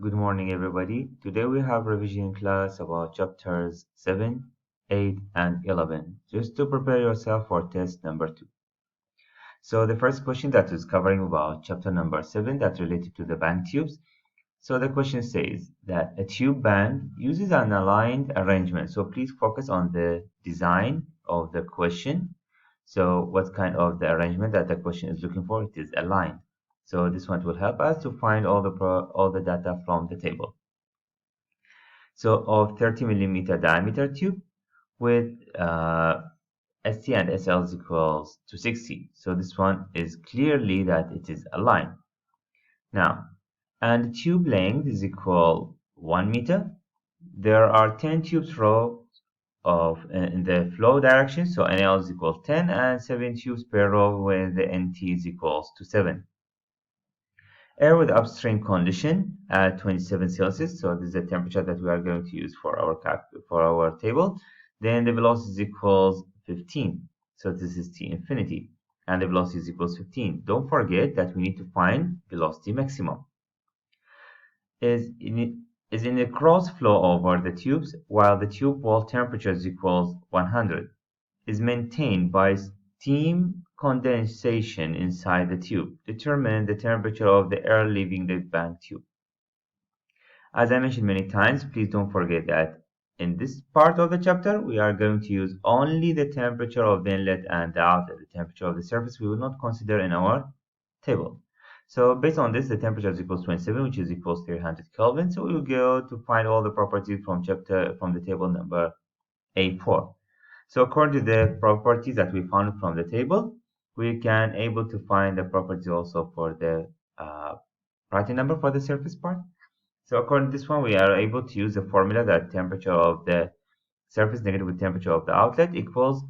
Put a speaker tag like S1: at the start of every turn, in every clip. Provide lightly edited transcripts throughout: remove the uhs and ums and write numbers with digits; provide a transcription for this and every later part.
S1: Good morning, everybody. Today we have revision class about chapters 7, 8, and 11, just to prepare yourself for test number 2. So the first question that is covering about chapter number 7 that related to the band tubes. So the question says that a tube band uses an aligned arrangement. So please focus on the design of the question. So what kind of the arrangement that the question is looking for? It is aligned. So this one will help us to find all the data from the table. So of 30 millimeter diameter tube with ST and SL is equals to 60. So this one is clearly that it is aligned. Now, and tube length is equal 1 meter. There are 10 tubes row of in the flow direction, so NL is equal to 10 and 7 tubes per row where the NT is equals to 7. Air with upstream condition at 27 Celsius. So this is the temperature that we are going to use for our table. Then the velocity is equals 15. So this is T infinity. And the velocity is equals 15. Don't forget that we need to find velocity maximum. Is in a cross flow over the tubes while the tube wall temperature is equals 100. Is maintained by steam condensation inside the tube. Determine the temperature of the air leaving the band tube. As I mentioned many times, please don't forget that in this part of the chapter, we are going to use only the temperature of the inlet and the outlet. The temperature of the surface we will not consider in our table. So based on this, the temperature is equals 27, which is equals 300 Kelvin. So we will go to find all the properties from the table number A4. So according to the properties that we found from the table, we can able to find the properties also for the Prandtl number for the surface part. So according to this one, we are able to use the formula that temperature of the surface negative with temperature of the outlet equals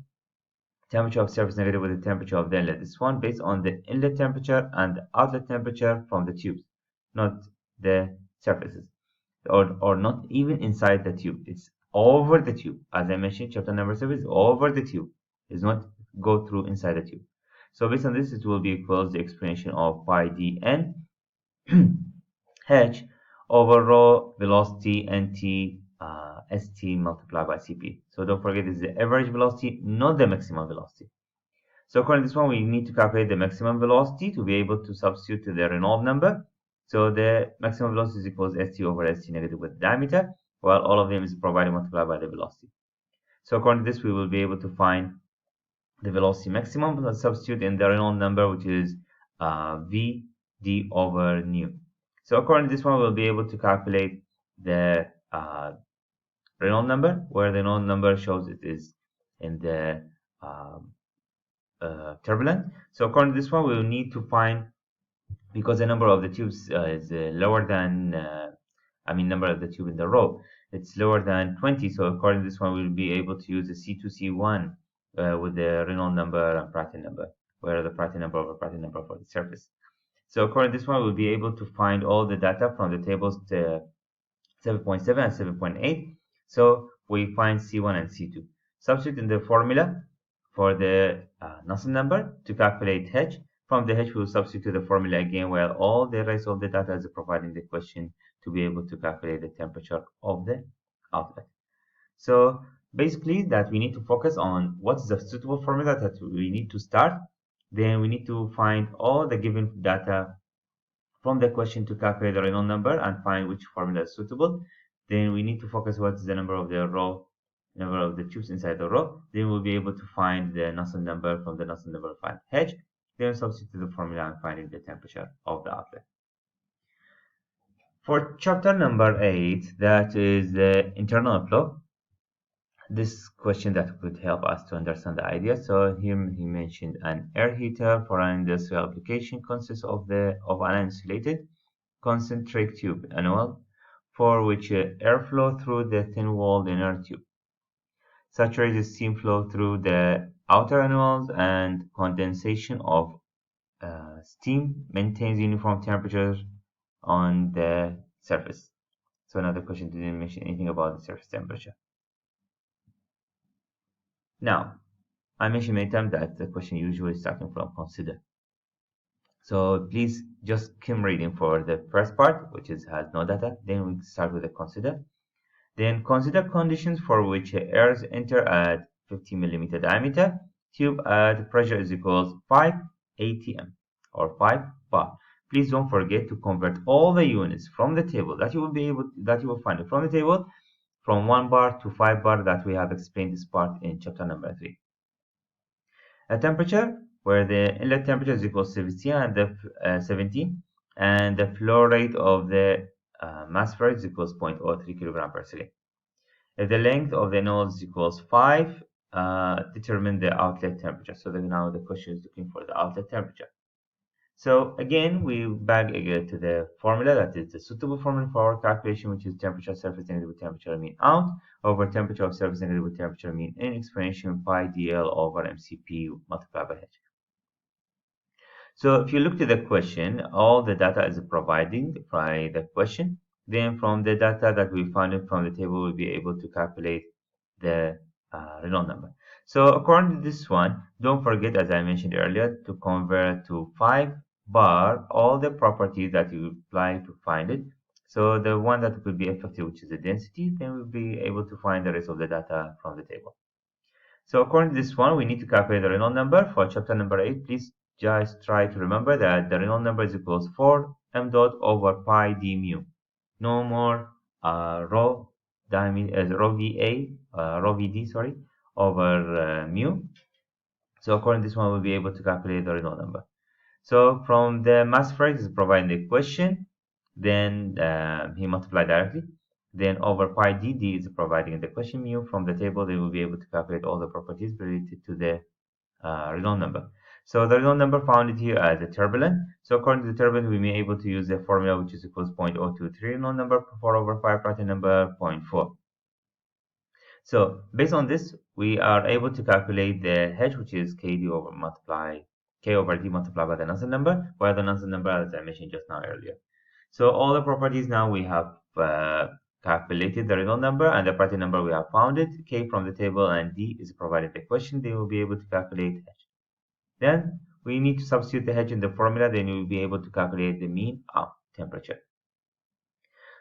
S1: temperature of surface negative with the temperature of the inlet. This one based on the inlet temperature and the outlet temperature from the tubes, not the surfaces, or not even inside the tube. It's over the tube. As I mentioned, chapter number 7 is over the tube. It's not go through inside the tube. So based on this, it will be equals the exponential of pi dn h over rho velocity nt st multiplied by cp. So don't forget this is the average velocity, not the maximum velocity. So according to this one, we need to calculate the maximum velocity to be able to substitute to the Reynolds number. So the maximum velocity is equals st over st negative with diameter, while all of them is provided multiplied by the velocity. So according to this, we will be able to find the velocity maximum. Let's substitute in the Reynolds number, which is v d over nu. So according to this one, we'll be able to calculate the Reynolds number, where the Reynolds number shows it is in the turbulent. So according to this one, we will need to find, because the number of the tubes is lower than, number of the tube in the row, it's lower than 20. So according to this one, we'll be able to use the C2C1 with the Reynolds number and Prandtl number, where the Prandtl number over Prandtl number for the surface. So according to this one, we'll be able to find all the data from the tables 7.7 and 7.8. So we find C1 and C2. Substitute in the formula for the Nusselt number to calculate H. From the H, we'll substitute the formula again, where all the rest of the data is providing the question to be able to calculate the temperature of the outlet. So basically that we need to focus on what's the suitable formula that we need to start. Then we need to find all the given data from the question to calculate the Reynolds number and find which formula is suitable. Then we need to focus what's the number of the tubes inside the row. Then we'll be able to find the Nusselt number. From the Nusselt number, find H. Then substitute the formula and finding the temperature of the outlet. For chapter number 8, that is the internal flow, this question that could help us to understand the idea. So here he mentioned an air heater for an industrial application consists of an insulated concentric tube annual for which airflow through the thin-walled inner tube. Saturated steam flow through the outer annuals and condensation of steam maintains uniform temperature on the surface. So another question didn't mention anything about the surface temperature. Now, I mentioned many times that the question usually starting from consider. So please just keep reading for the first part, which is has no data. Then we start with the consider. Then consider conditions for which airs enter at 50 millimeter diameter tube at pressure is equals 5 atm or 5 bar. Please don't forget to convert all the units from the table that you will find from the table from 1 bar to 5 bar that we have explained this part in chapter number 3. A temperature where the inlet temperature is equal to 17 and the 17 and the flow rate of the mass flow is equals 0.03 kilogram per second. If the length of the nodes equals 5, determine the outlet temperature. So now the question is looking for the outlet temperature. So again, we back again to the formula that is the suitable formula for our calculation, which is temperature surface negative temperature mean out over temperature of surface negative temperature mean in exponential pi dl over mcp multiplied by h. So if you look to the question, all the data is provided by the question. Then from the data that we found it from the table, we'll be able to calculate the Renault number. So according to this one, don't forget, as I mentioned earlier, to convert to 5 bar all the properties that you apply to find it. So the one that could be effective, which is the density, then we'll be able to find the rest of the data from the table. So according to this one, we need to calculate the Renault number for chapter number 8. Please just try to remember that the Renault number is equals 4 m dot over pi d mu. No more rho rho VA, rho VD, sorry, over mu. So according to this one, we'll be able to calculate the Renault number. So from the mass phrase is providing the equation, then he multiplied directly. Then over pi d is providing the question mu. From the table, they will be able to calculate all the properties related to the Renault number. So the Renault number found it here as a turbulent. So according to the turbulent, we may be able to use the formula which is equals 0.023 Renault number 4 over 5 Prandtl number 0.4. So based on this, we are able to calculate the h, which is kd over k over d multiplied by the Nusselt number, where the Nusselt number, as I mentioned just now earlier. So all the properties now we have calculated the Renault number and the Prandtl number we have found it. K from the table and D is provided the question. They will be able to calculate H. Then we need to substitute the H in the formula. Then we will be able to calculate the mean temperature.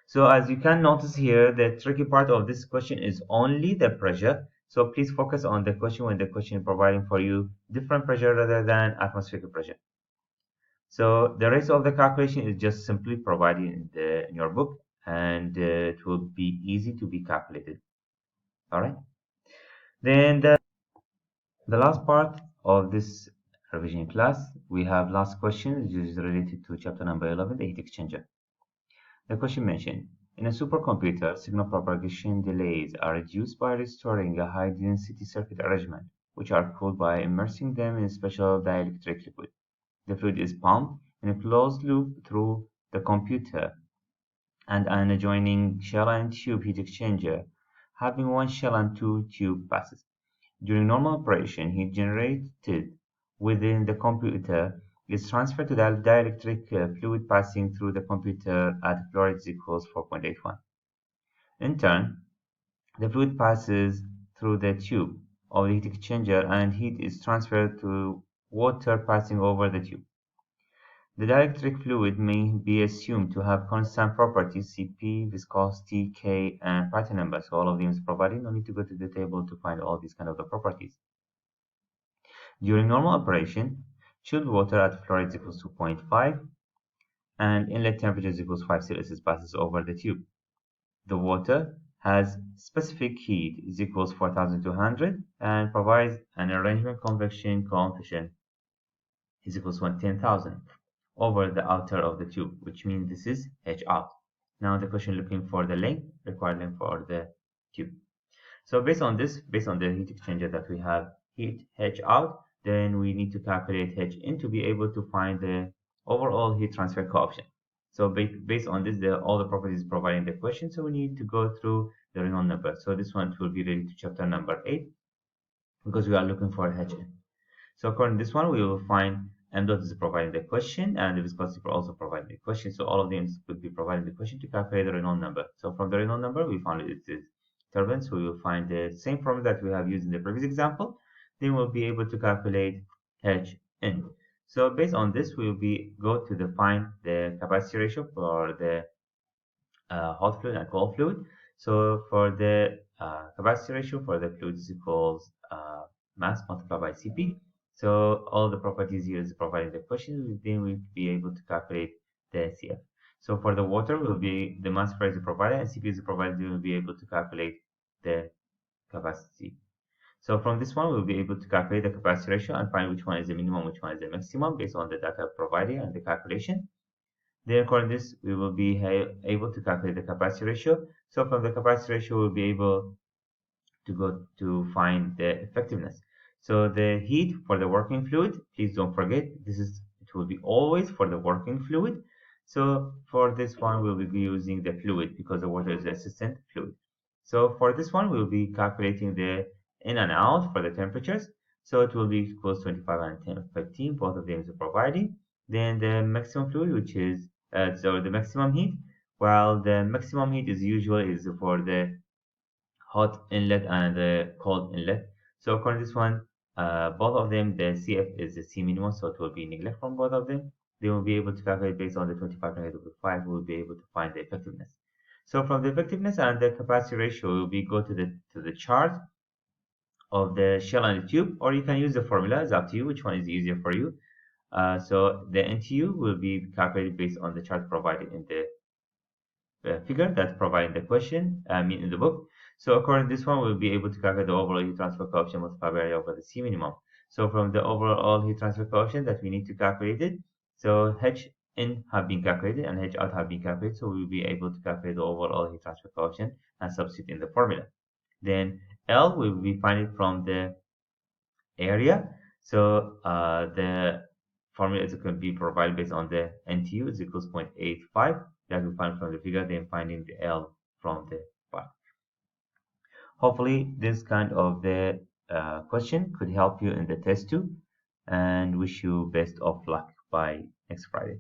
S1: So as you can notice here, the tricky part of this question is only the pressure. So please focus on the question when the question is providing for you different pressure rather than atmospheric pressure. So the rest of the calculation is just simply provided in your book, and it will be easy to be calculated. All right. Then the last part of this revision class, we have last question, which is related to chapter number 11, the heat exchanger. The question mentioned, in a supercomputer, signal propagation delays are reduced by restoring a high-density circuit arrangement, which are cooled by immersing them in a special dielectric liquid. The fluid is pumped in a closed loop through the computer and an adjoining shell and tube heat exchanger, having one shell and two tube passes. During normal operation, heat generated within the computer is transferred to the dielectric fluid passing through the computer at flow rate equals 4.81. In turn, the fluid passes through the tube of the heat exchanger and heat is transferred to water passing over the tube. The dielectric fluid may be assumed to have constant properties Cp, viscosity, K, and Prandtl number. So all of them is provided. No need to go to the table to find all these kind of the properties. During normal operation, chilled water at flow rate equals 2.5 and inlet temperature equals 5 Celsius passes over the tube. The water has specific heat is equals 4200 and provides an arrangement convection coefficient is equals 10,000 over the outer of the tube, which means this is H out. Now the question looking for the length, required length for the tube. So based on this, based on the heat exchanger that we have heat H out, then we need to calculate H in to be able to find the overall heat transfer coefficient. So based on this, all the properties providing the question, so we need to go through the Renault number. So this one will be related to chapter number 8 because we are looking for Hn. So according to this one, we will find m dot is providing the question and the viscosity will also provide the question. So all of them would be providing the question to calculate the Renault number. So from the Renault number, we found it is turbulent. So we will find the same formula that we have used in the previous example. Then we'll be able to calculate Hn. So based on this, we will be go to define the capacity ratio for the hot fluid and cold fluid. So for the capacity ratio for the fluid is equals mass multiplied by Cp. So all the properties here is provided in the question. Then we'll be able to calculate the Cf. So for the water, will be the mass price is provided and Cp is provided. We will be able to calculate the capacity. So from this one, we'll be able to calculate the capacity ratio and find which one is the minimum, which one is the maximum based on the data provided and the calculation. Then according to this, we will be able to calculate the capacity ratio. So from the capacity ratio, we'll be able to go to find the effectiveness. So the heat for the working fluid, please don't forget, it will be always for the working fluid. So for this one, we'll be using the fluid because the water is the assistant fluid. So for this one, we'll be calculating the in and out for the temperatures. So it will be equals 25 and 10, 15, both of them are providing. Then the maximum fluid, which is so the maximum heat, while the maximum heat is usually is for the hot inlet and the cold inlet. So according to this one, both of them, the CF is the C minimum, so it will be neglect from both of them. They will be able to calculate based on the 25 negative 5, we will be able to find the effectiveness. So from the effectiveness and the capacity ratio, we'll be go to the chart of the shell and the tube, or you can use the formula. It's up to you which one is easier for you. So the NTU will be calculated based on the chart provided in the figure that's provided in the question, in the book. So according to this one, we'll be able to calculate the overall heat transfer coefficient multiplied by area over the C minimum. So from the overall heat transfer coefficient that we need to calculate it, so H in have been calculated and H out have been calculated. So we'll be able to calculate the overall heat transfer coefficient and substitute in the formula. Then L will be finding from the area. So the formula is going to be provided based on the NTU is equals 0.85 that we find from the figure, then finding the L from the part. Hopefully this kind of the question could help you in the test too, and wish you best of luck by next Friday.